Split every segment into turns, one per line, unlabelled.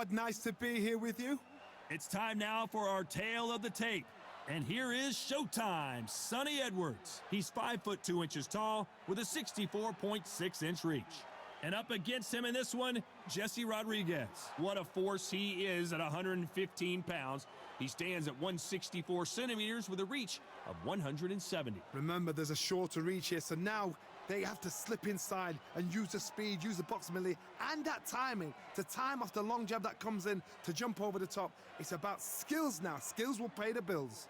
Todd, nice to be here with you.
It's time now for our tale of the tape. And here is Showtime, Sonny Edwards. He's 5 foot 2 inches tall with a 64.6-inch reach. And up against him in this one, Jesse Rodriguez. What a force he is at 115 pounds. He stands at 164 centimeters with a reach of 170.
Remember, there's a shorter reach here, so now they have to slip inside and use the speed, use the proximity, and that timing to time off the long jab that comes in to jump over the top. It's about skills now. Skills will pay the bills.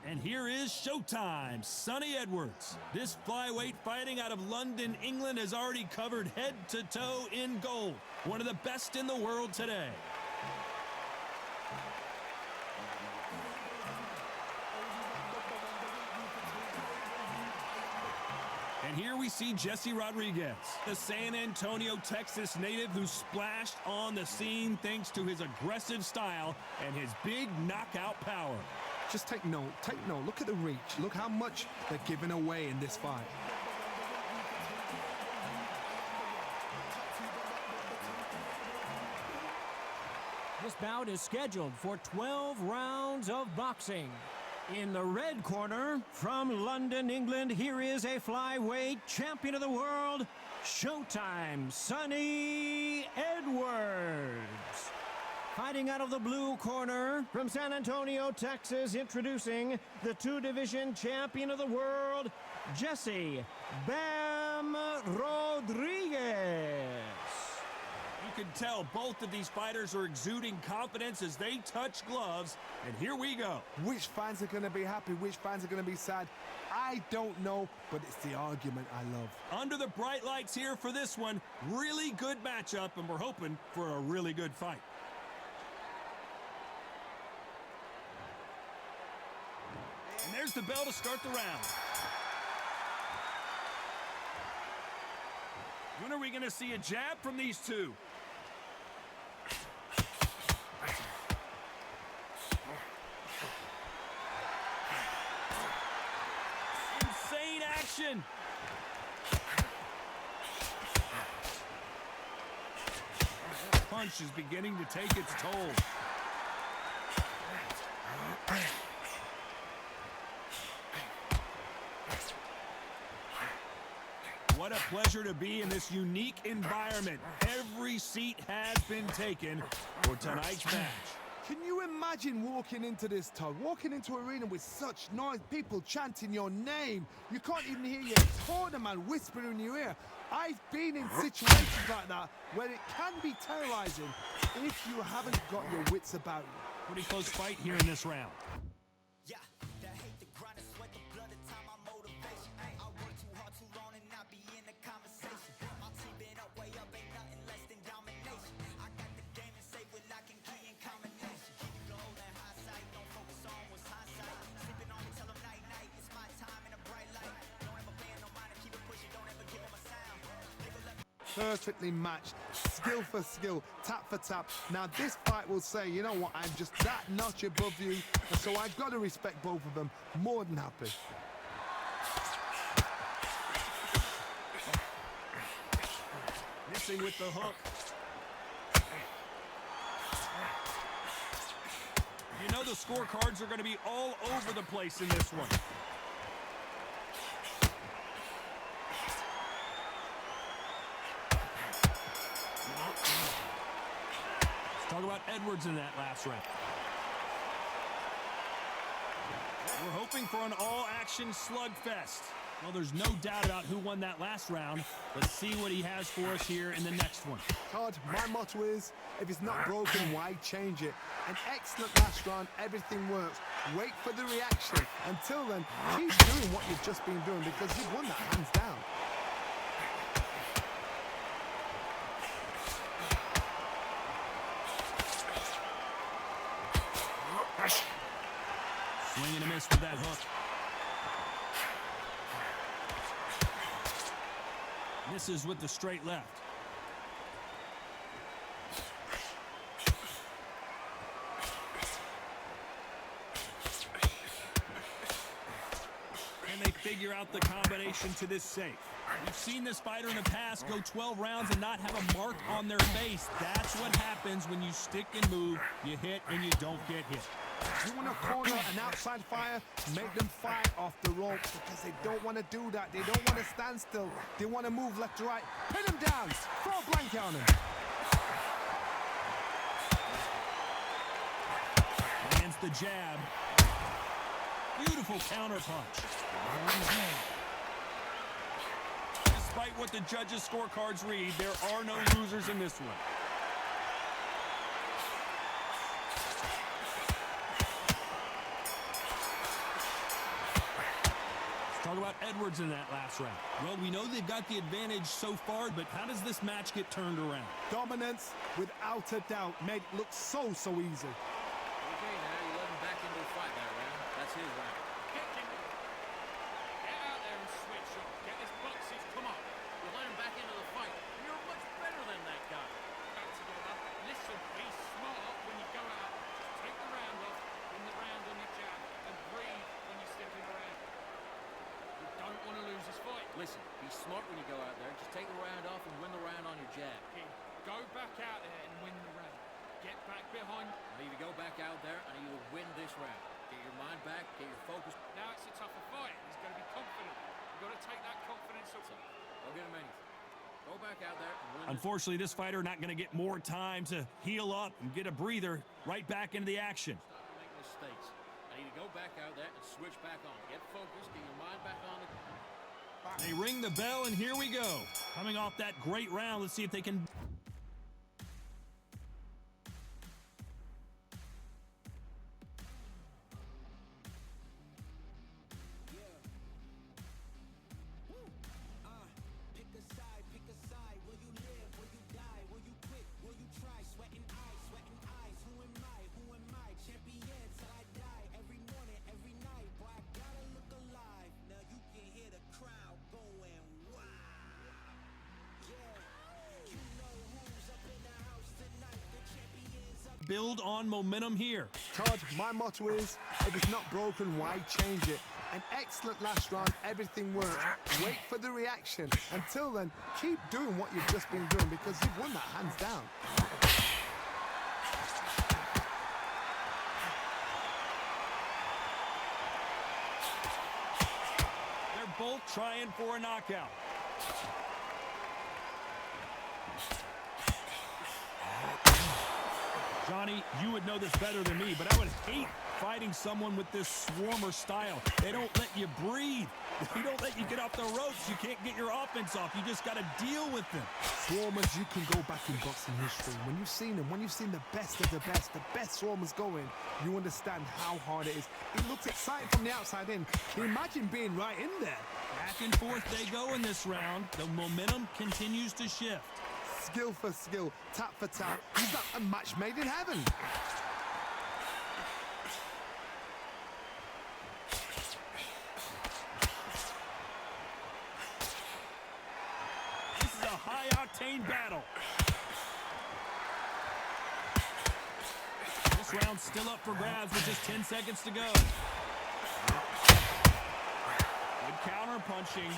And here is Showtime, Sonny Edwards. This flyweight fighting out of London, England has already covered head to toe in gold. One of the best in the world today. And here we see Jesse Rodriguez, the San Antonio, Texas native who splashed on the scene thanks to his aggressive style and his big knockout power.
Just take note, look at the reach. Look how much they're giving away in this fight.
This bout is scheduled for 12 rounds of boxing. In the red corner, from London, England, here is a flyweight champion of the world, Showtime, Sonny Edwards. Fighting out of the blue corner, from San Antonio, Texas, introducing the 2-division champion of the world, Jesse "Bam" Rodriguez.
You can tell both of these fighters are exuding confidence as they touch gloves, and here we go.
Which fans are going to be happy, which fans are going to be sad, I don't know, but it's the argument I love.
Under the bright lights here for this one, really good matchup, and we're hoping for a really good fight. And there's the bell to start the round. When are we going to see a jab from these two? Insane action. Punch is beginning to take its toll. What a pleasure to be in this unique environment. Every seat has been taken for tonight's match.
Can you imagine walking into this, Todd? Walking into an arena with such noise, people chanting your name. You can't even hear your corner man whispering in your ear. I've been in situations like that where it can be terrorizing if you haven't got your wits about you.
Pretty close fight here in this round.
Perfectly matched, skill for skill, tap for tap. Now this fight will say, you know what, I'm just that notch above you, and so I've got to respect both of them. More than happy.
Missing with the hook. You know the scorecards are going to be all over the place in this one. Talk about Edwards in that last round. We're hoping for an all-action slugfest. Well, there's no doubt about who won that last round. Let's see what he has for us here in the next one.
Todd, my motto is, if it's not broken, why change it? An excellent last round, everything works. Wait for the reaction. Until then, keep doing what you've just been doing because you've won that hands down.
Swing and a miss with that hook. Misses with the straight left. And they figure out the combination to this safe. We've seen this fighter in the past go 12 rounds and not have a mark on their face. That's what happens when you stick and move. You hit and you don't get hit.
You want to corner an outside fighter, make them fight off the rope because they don't want to do that. They don't want to stand still. They want to move left to right. Pin them down. Throw a blanket on them.
Lands the jab. Beautiful counter punch. Despite what the judges' scorecards read, there are no losers in this one. Talk about Edwards in that last round. Well, we know they've got the advantage so far, but how does this match get turned around?
Dominance, without a doubt, made it look so easy.
Okay, now you let him back into the fight that round. That's his round.
Get out there and switch up. Get his boxes. Come on.
You let him back into the fight. You're much better than that guy.
Back together. Listen, be smart when you go out. Just take the round off, win the round on your jab, and breathe when you're stepping around. You don't want to lose this fight.
Listen, be smart when you go out there. Just take the round off and win the round on your jab.
Kid, go back out there and win the round. Get back behind.
I need to go back out there and you will win this round. Get your mind back, get your focus.
Now it's a tougher fight. He's got to be confident. You've got to take that confidence off him.
Don't get him anything. Go back out there and win
Unfortunately, this fighter not going to get more time to heal up and get a breather. Right back into the action.
Stop making mistakes. I need to go back out there and switch back on. Get focused, get your mind back on it.
They ring the bell, and here we go. Coming off that great round, let's see if they can... build on momentum here.
Todd, my motto is, if it's not broken, why change it? An excellent last round, everything worked. Wait for the reaction. Until then, keep doing what you've just been doing because you've won that hands down.
They're both trying for a knockout. Johnny, you would know this better than me, but I would hate fighting someone with this swarmer style. They don't let you breathe. They don't let you get off the ropes. You can't get your offense off. You just got to deal with them.
Swarmers, you can go back in boxing history. When you've seen them, when you've seen the best of the best swarmers going, you understand how hard it is. It looks exciting from the outside in. Can you imagine being right in there?
Back and forth they go in this round. The momentum continues to shift.
Skill for skill, tap for tap. You've got a match made in heaven.
This is a high-octane battle. This round's still up for grabs with just 10 seconds to go. Good counter punching.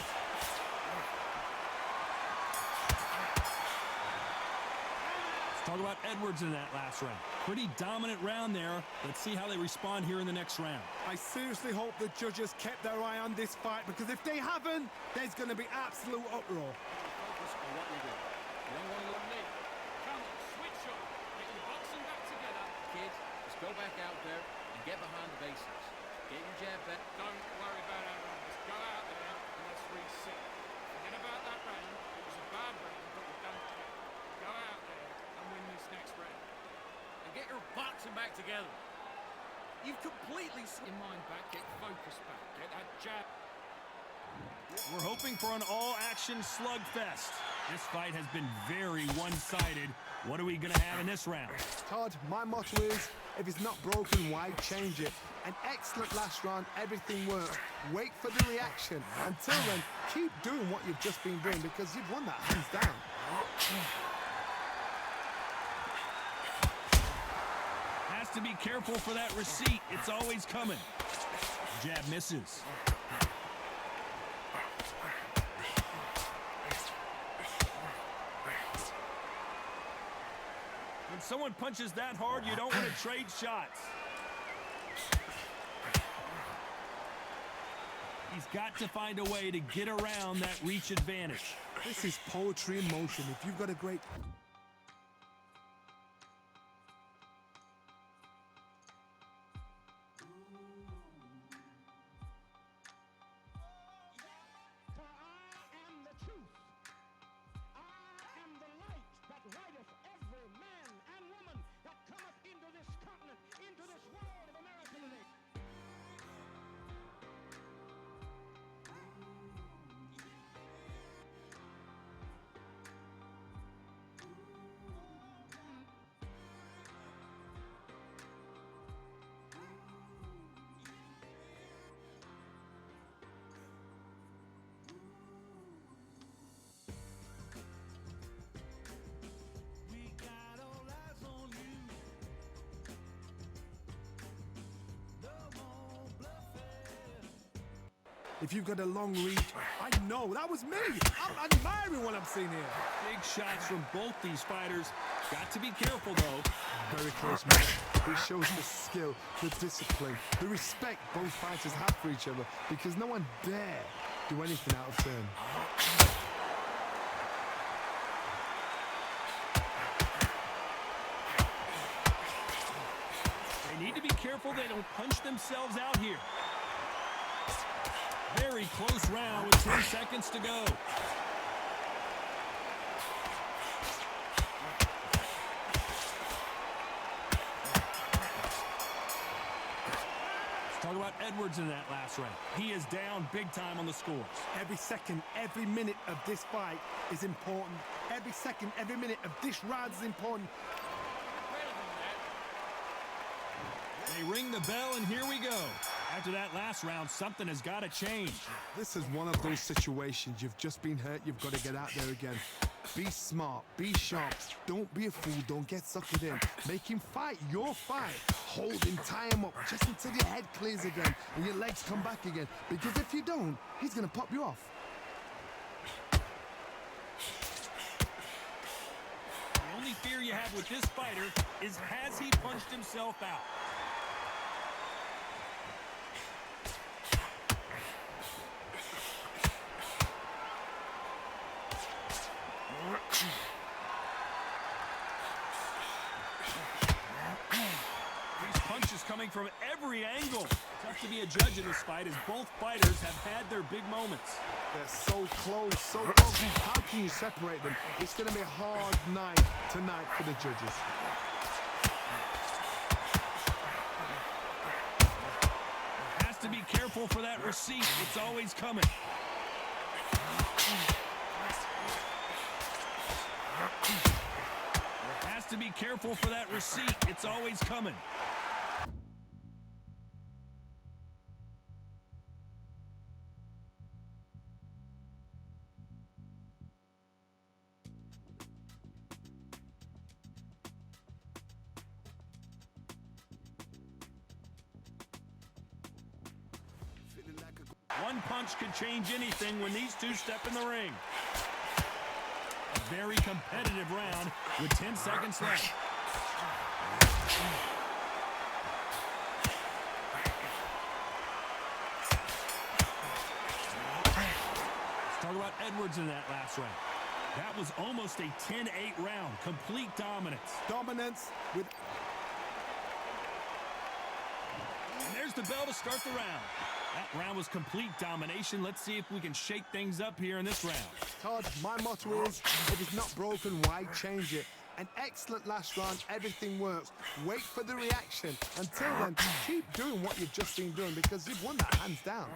Talk about Edwards in that last round. Pretty dominant round there. Let's see how they respond here in the next round.
I seriously hope the judges kept their eye on this fight because if they haven't, there's going to be absolute uproar.
Focus on what you're doing. You don't want to eliminate.
Come on, switch up. Get your boxing back together.
Kids, just go back out there and get behind the basics. Get your jab back.
Don't worry about our round. Just go out there and let's reset. Forget about that round. It was a bad round, but we don't care. Go out there and win this next round.
And get your boxing back together. You've completely
Your mind back, get focus back, get that jab.
We're hoping for an all-action slugfest. This fight has been very one-sided. What are we going to have in this round?
Todd, my motto is, if it's not broken, why change it? An excellent last round, everything worked. Wait for the reaction. Until then, keep doing what you've just been doing because you've won that hands down.
Has to be careful for that receipt. It's always coming. Jab misses. When someone punches that hard, you don't want to trade shots. He's got to find a way to get around that reach advantage.
This is poetry in motion. If you've got a great... If you've got a long reach, I know, that was me. I'm admiring what I'm seeing here.
Big shots from both these fighters. Got to be careful, though.
Very close match. It shows the skill, the discipline, the respect both fighters have for each other, because no one dare do anything out of turn.
They need to be careful they don't punch themselves out here. Very close round with 10 seconds to go. Let's talk about Edwards in that last round. He is down big time on the scores.
Every second, every minute of this fight is important. Every second, every minute of this round is important.
They ring the bell, and here we go. After that last round, something has got to change.
This is one of those situations. You've just been hurt. You've got to get out there again. Be smart. Be sharp. Don't be a fool. Don't get suckered in. Make him fight your fight. Hold him. Tie him up just until your head clears again and your legs come back again. Because if you don't, he's going to pop you off.
The only fear you have with this fighter is, has he punched himself out? These punches coming from every angle. Tough to be a judge in this fight, as both fighters have had their big moments.
They're so close, so close. How can you separate them? It's going to be a hard night tonight for the judges.
Has to be careful for that receipt. It's always coming. Has to be careful for that receipt. It's always coming. One punch could change anything when these two step in the ring. A very competitive round with 10 seconds left. Let's talk about Edwards in that last round. That was almost a 10-8 round. Complete dominance.
Dominance with...
And there's the bell to start the round. That round was complete domination. Let's see if we can shake things up here in this round.
Todd, my motto is, if it's not broken, why change it? An excellent last round, everything works. Wait for the reaction. Until then, keep doing what you've just been doing, because you've won that hands down.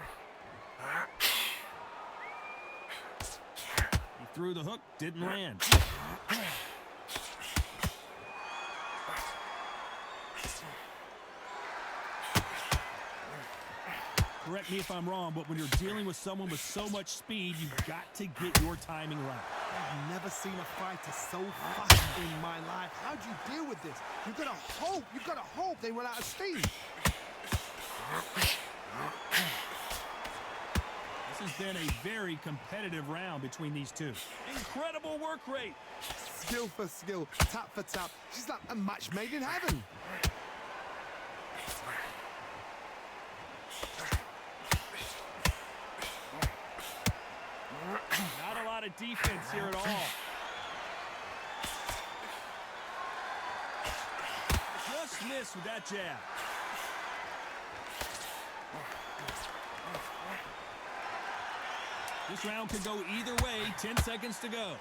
He threw the hook, didn't land. Correct me if I'm wrong, but when you're dealing with someone with so much speed, you've got to get your timing right.
I've never seen a fighter so fast in my life. How do you deal with this? You've got to hope they run out of steam.
This has been a very competitive round between these two. Incredible work rate.
skill for skill, tap for tap. She's like a match made in heaven.
Not a lot of defense here at all. Just missed with that jab. This round could go either way. 10 seconds to go.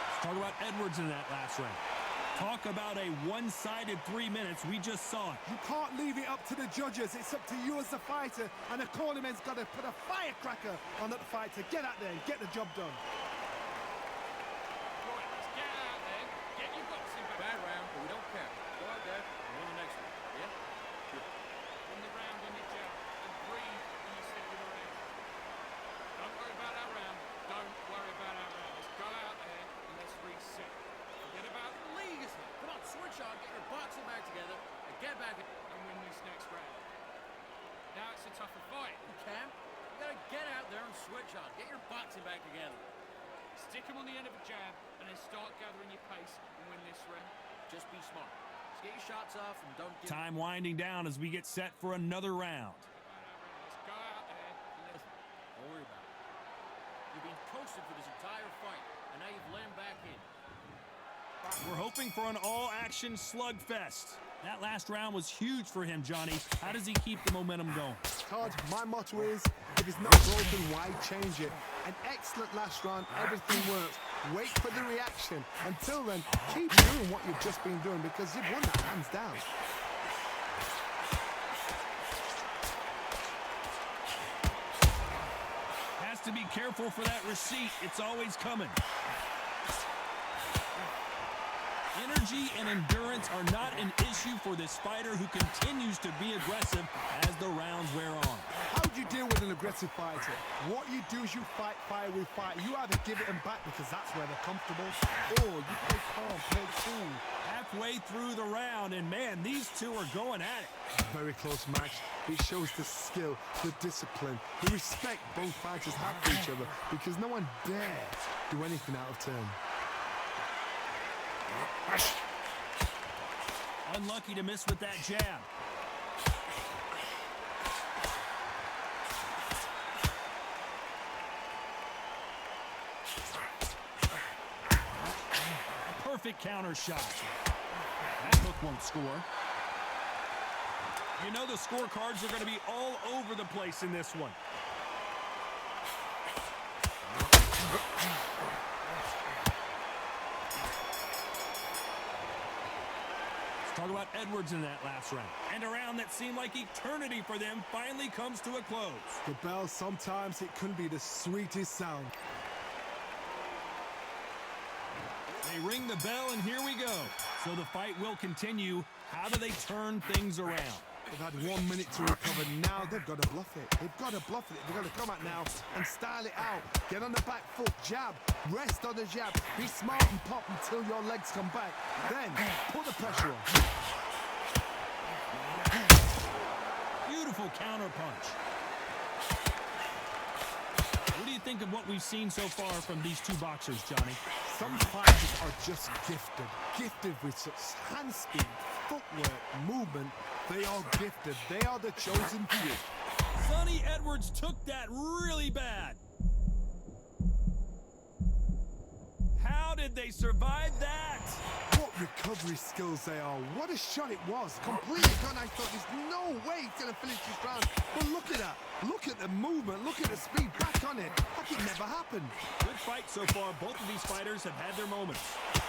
Let's talk about Edwards in that last round. Talk about a one-sided 3 minutes. We just saw it.
You can't leave it up to the judges. It's up to you as the fighter, and the cornerman's got to put a firecracker on that fighter. Get out there and get the job done.
Right, let's get out there, get your boxing back.
Bad round, but we don't care. Go out there and win the next one. Yeah? Good.
Win the round on your jab and breathe when you step in the ring. Don't worry about that round. Don't worry about that round. Let's go out there and let's reset. Forget about the league, isn't it?
Come on, switch on, get your boxing back together, and get back in.
And win this next round. Now it's a tougher fight.
Cam, you gotta get out there and switch on. Get your boxing back together.
Stick him on the end of a jab and then start gathering your pace and win this round.
Just be smart. Just get your shots off and don't give
Time winding down as we get set for another round.
Let's go out there and let's...
Don't worry about it. You've been coasted for this entire fight, and now you've let him back in.
We're hoping for an all-action slugfest. That last round was huge for him, Johnny. How does he keep the momentum going?
Todd, my motto is, if it's not broken, why change it? An excellent last round, everything works. Wait for the reaction. Until then, keep doing what you've just been doing because you've won that hands down.
Has to be careful for that receipt. It's always coming. Energy and endurance are not an issue for this fighter who continues to be aggressive as the rounds wear on.
How do you deal with an aggressive fighter? What you do is you fight fire with fire. You either give it them back because that's where they're comfortable, or you play calm, play cool.
Halfway through the round, and man, these two are going at it.
Very close match. It shows the skill, the discipline, the respect both fighters have for each other because no one dare do anything out of turn.
Unlucky to miss with that jab. Perfect counter shot. That hook won't score. You know the scorecards are going to be all over the place in this one. Talk about Edwards in that last round. And a round that seemed like eternity for them finally comes to a close.
The bell, sometimes it can be the sweetest sound.
They ring the bell, and here we go. So the fight will continue. How do they turn things around?
They've had 1 minute to recover. Now they've got to bluff it. They've got to bluff it. They've got to come out now and style it out. Get on the back foot, jab, rest on the jab. Be smart and pop until your legs come back. Then put the pressure on.
Beautiful counter punch. What do you think of what we've seen so far from these two boxers, Johnny?
Some fighters are just gifted with such hand speed, footwork, movement. They are gifted. They are the chosen few.
Sonny Edwards took that really bad. How did they survive that?
What recovery skills they are. What a shot it was. Completely gone. I thought there's no way he's going to finish this round. But look at that. Look at the movement. Look at the speed. Back on it. Like it never happened.
Good fight so far. Both of these fighters have had their moments.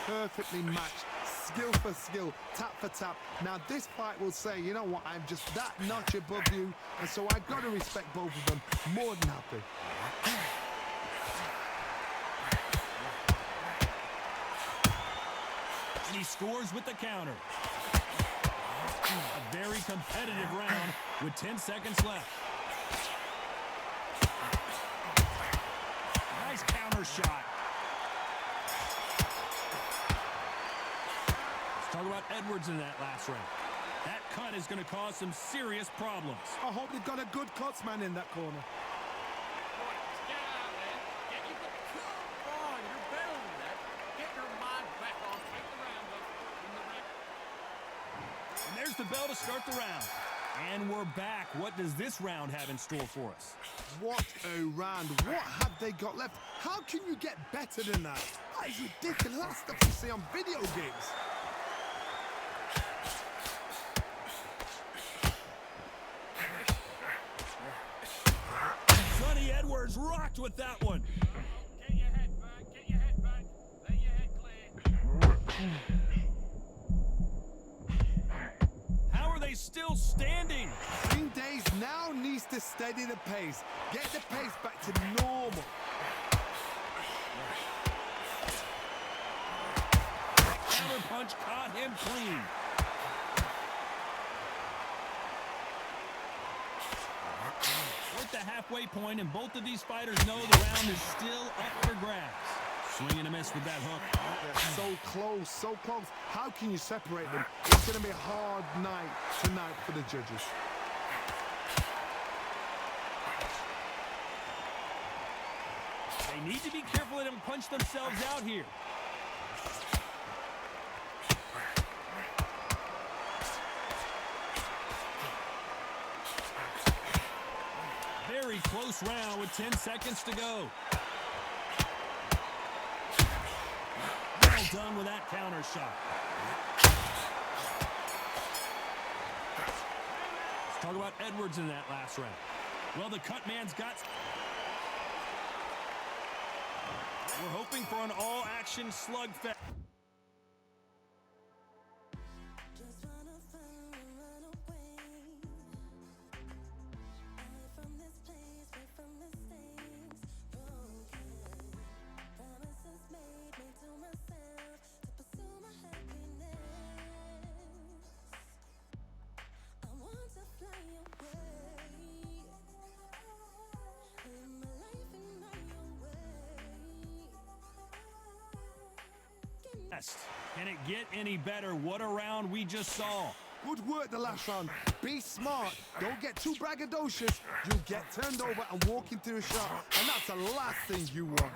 Perfectly matched. Skill for skill. Tap for tap. Now this fight will say, you know what, I'm just that notch above you. And so I've got to respect both of them. More than happy.
And he scores with the counter. A very competitive round with 10 seconds left. Nice counter shot. Let's talk about Edwards in that last round. That cut is going to cause some serious problems.
I hope they've got a good cuts man in that corner.
Right, get out there. Get your... Come on, you're better than that. Get your mind back on. Take the round up in the ring.
And there's the bell to start the round. And we're back. What does this round have in store for us?
What a round. What have they got left? How can you get better than that? That is ridiculous. That's stuff you see on video games.
Sonny Edwards rocked with that one.
Get your head back. Get your head back. Let your head clear.
How are they still standing?
Green Days now needs to steady the pace. Get the pace back to normal.
That counter punch caught him clean. We're at the halfway point, and both of these fighters know the round is still up for grabs. Swing and a miss with that hook.
They're so close, so close. How can you separate them? It's going to be a hard night tonight for the judges.
They need to be careful they don't punch themselves out here. Very close round with 10 seconds to go. Well done with that counter shot. Let's talk about Edwards in that last round. Well, the cut man's got... We're hoping for an all-action slugfest.
Just wanna find and run away. Away from this place, away from mistakes. Broken promises made to myself to pursue my happiness. I want to fly away. Live my life in my own way.
Can it get any better? What a round we just saw.
Good work the last round. Be smart. Don't get too braggadocious. You'll get turned over and walk into a shot. And that's the last thing you want.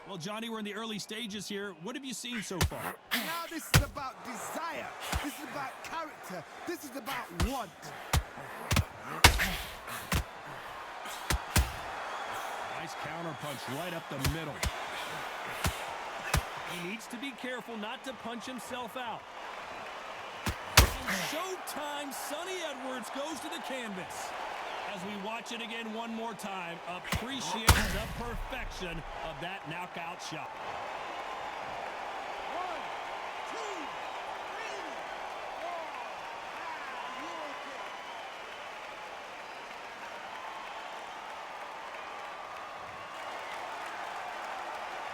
Well, Johnny, we're in the early stages here. What have you seen so far?
Now this is about desire. This is about character. This is about want.
Nice counter punch right up the middle. He needs to be careful not to punch himself out. And showtime, Sonny Edwards goes to the canvas. As we watch it again one more time, appreciate the perfection of that knockout shot.
1, 2, 3, 4. You're okay.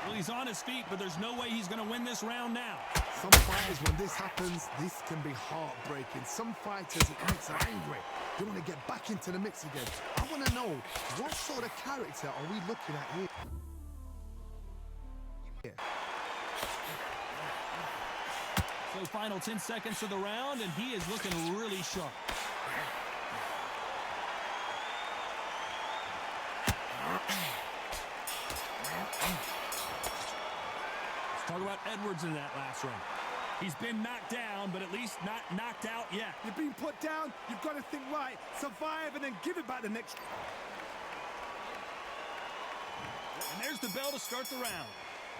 Well, he's on his feet, but there's no way he's going to win this round now.
Some fighters, when this happens, this can be heartbreaking. Some fighters, it makes them angry. They want to get back into the mix again. I want to know, what sort of character are we looking at here?
So final 10 seconds of the round, and he is looking really sharp. Let's talk about Edwards in that last round. He's been knocked down, but at least not knocked out yet.
You've been put down, you've got to think right, survive, and then give it back the next.
And there's the bell to start the round.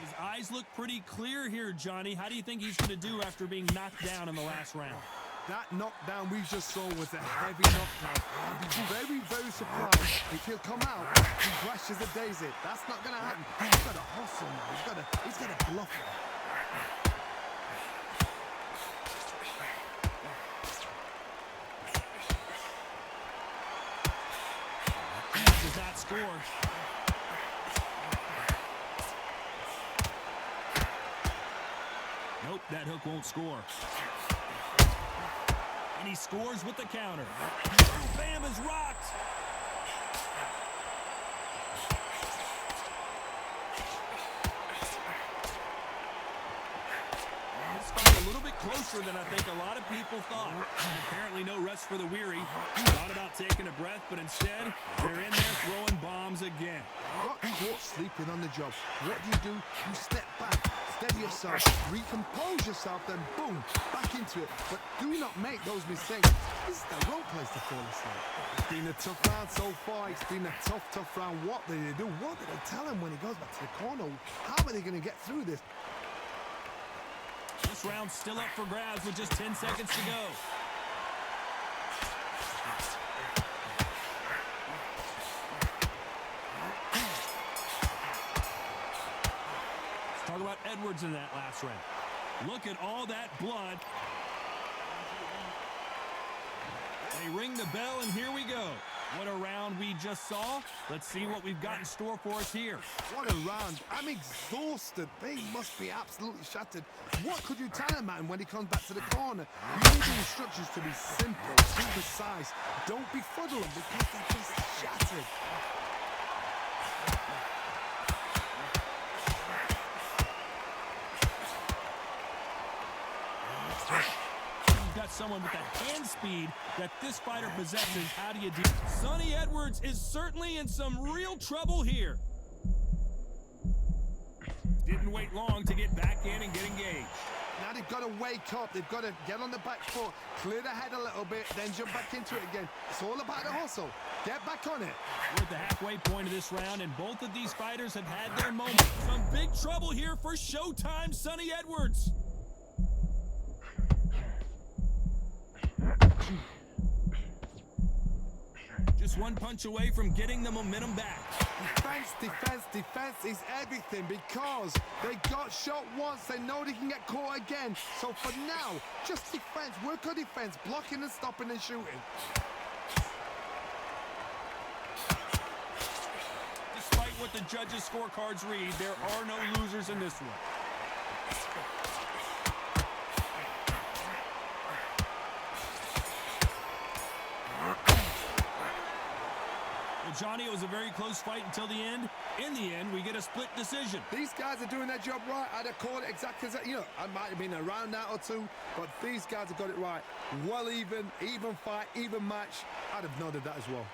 His eyes look pretty clear here, Johnny. How do you think he's going to do after being knocked down in the last round?
That knockdown we just saw was a heavy knockdown. I'd be very, very surprised if he'll come out and brushes a daisy. That's not going to happen. He's got to hustle now. He's got to bluff it.
Does not score. Nope, that hook won't score. And he scores with the counter. Bam is rocked. closer than I think a lot of people thought. And apparently no rest for the weary. Thought about taking a breath, but instead, they're in there throwing bombs again.
Got caught sleeping on the job. What do? You step back, steady yourself, recompose yourself, then boom, back into it. But do not make those mistakes. This is the wrong place to fall asleep. It's been a tough round so far. It's been a tough round. What did they do? What did they tell him when he goes back to the corner? How are they going to get through this?
This round's still up for grabs with just 10 seconds to go. Let's talk about Edwards in that last round. Look at all that blood. They ring the bell, and here we go. What a round we just saw. Let's see what we've got in store for us here.
What a round. I'm exhausted. They must be absolutely shattered. What could you tell a man when he comes back to the corner? You need the instructions to be simple, be precise. Don't befuddle them because they're just shattered.
You've got someone with the hand speed that this fighter possesses. How do you do? Sonny Edwards is certainly in some real trouble here. Didn't wait long to get back in and get engaged.
Now they've got to wake up. They've got to get on the back foot, clear the head a little bit, then jump back into it again. It's all about the hustle. Get back on it.
We're at the halfway point of this round, and both of these fighters have had their moments. Some big trouble here for Showtime Sonny Edwards. Just one punch away from getting the momentum back.
Defense is everything because they got shot once. They know they can get caught again. So for now, just defense. Work on defense, blocking and stopping and shooting.
Despite what the judges' scorecards read, there are no losers in this one. Johnny, it was a very close fight until the end. In the end, we get a split decision.
These guys are doing their job right. I'd have called it exactly as that. You know, I might have been around that or two, but these guys have got it right. Well even fight, even match. I'd have noted that as well.